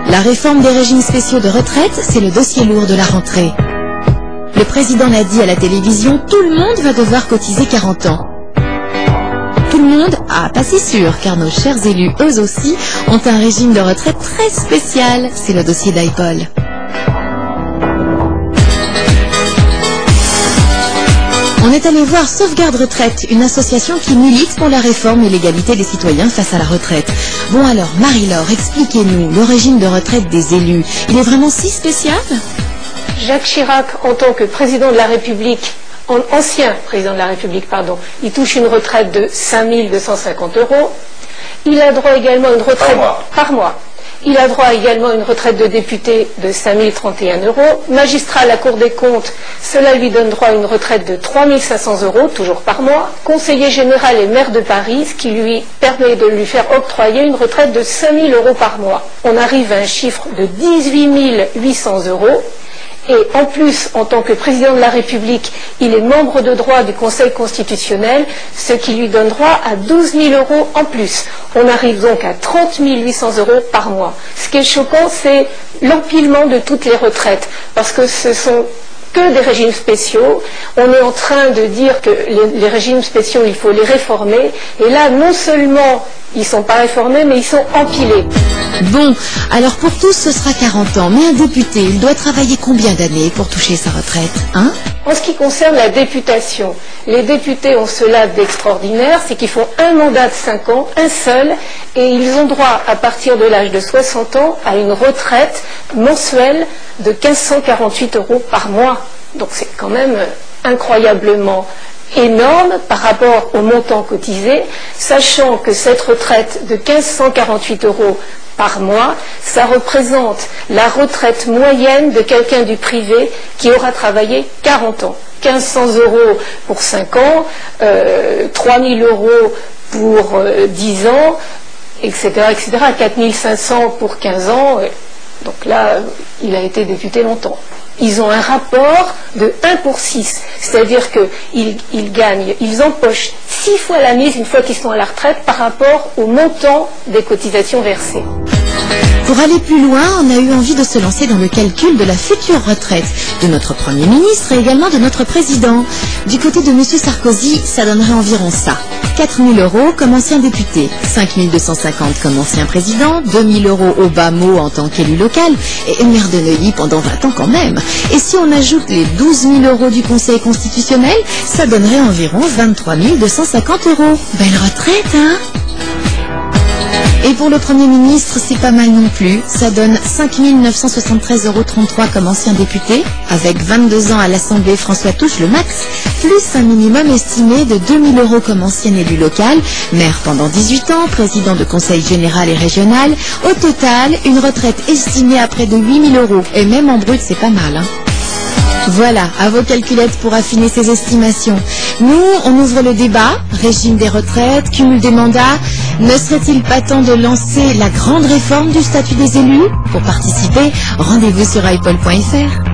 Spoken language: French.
La réforme des régimes spéciaux de retraite, c'est le dossier lourd de la rentrée. Le président l'a dit à la télévision, tout le monde va devoir cotiser 40 ans. Tout le monde? Ah, pas si sûr, car nos chers élus, eux aussi, ont un régime de retraite très spécial. C'est le dossier d'Aipol. On est allé voir Sauvegarde Retraite, une association qui milite pour la réforme et l'égalité des citoyens face à la retraite. Bon alors, Marie-Laure, expliquez-nous, le régime de retraite des élus, il est vraiment si spécial? Jacques Chirac, en tant que président de la République, ancien président de la République, pardon, il touche une retraite de 5 250 €. Il a droit également à une retraite par mois. Il a droit également à une retraite de député de 5 031 €. Magistrat à la Cour des comptes, cela lui donne droit à une retraite de 3 500 €, toujours par mois. Conseiller général et maire de Paris, ce qui lui permet de lui faire octroyer une retraite de 5 000 € par mois. On arrive à un chiffre de 18 800 €. Et en plus, en tant que président de la République, il est membre de droit du Conseil constitutionnel, ce qui lui donne droit à 12 000 € en plus. On arrive donc à 30 800 € par mois. Ce qui est choquant, c'est l'empilement de toutes les retraites, parce que ce sont que des régimes spéciaux. On est en train de dire que les régimes spéciaux, il faut les réformer. Et là, non seulement ils ne sont pas réformés, mais ils sont empilés. Bon, alors pour tous, ce sera 40 ans. Mais un député, il doit travailler combien d'années pour toucher sa retraite, hein? En ce qui concerne la députation, les députés ont cela d'extraordinaire, c'est qu'ils font un mandat de 5 ans, un seul, et ils ont droit, à partir de l'âge de 60 ans, à une retraite mensuelle de 1 548 € par mois. Donc c'est quand même incroyablement énorme par rapport au montant cotisé, sachant que cette retraite de 1 548 € par mois, ça représente la retraite moyenne de quelqu'un du privé qui aura travaillé 40 ans. 1 500 € pour 5 ans, 3 000 € pour 10 ans, etc., etc., 4 500 pour 15 ans. Donc là, il a été député longtemps. Ils ont un rapport de 1 pour 6, c'est-à-dire qu'ils gagnent, ils empochent 6 fois la mise une fois qu'ils sont à la retraite par rapport au montant des cotisations versées. Pour aller plus loin, on a eu envie de se lancer dans le calcul de la future retraite de notre Premier ministre et également de notre président. Du côté de M. Sarkozy, ça donnerait environ ça. 4 000 € comme ancien député, 5 250 comme ancien président, 2 000 € au bas mot en tant qu'élu local et maire de Neuilly pendant 20 ans quand même. Et si on ajoute les 12 000 € du Conseil constitutionnel, ça donnerait environ 23 250 €. Belle retraite, hein? Et pour le Premier ministre, c'est pas mal non plus. Ça donne 5 973,33 € comme ancien député, avec 22 ans à l'Assemblée, François touche le max, plus un minimum estimé de 2 000 € comme ancien élu local, maire pendant 18 ans, président de conseil général et régional. Au total, une retraite estimée à près de 8 000 €. Et même en brut, c'est pas mal, hein. Voilà, à vos calculettes pour affiner ces estimations. Nous, on ouvre le débat, régime des retraites, cumul des mandats. Ne serait-il pas temps de lancer la grande réforme du statut des élus? Pour participer, rendez-vous sur aipol.fr.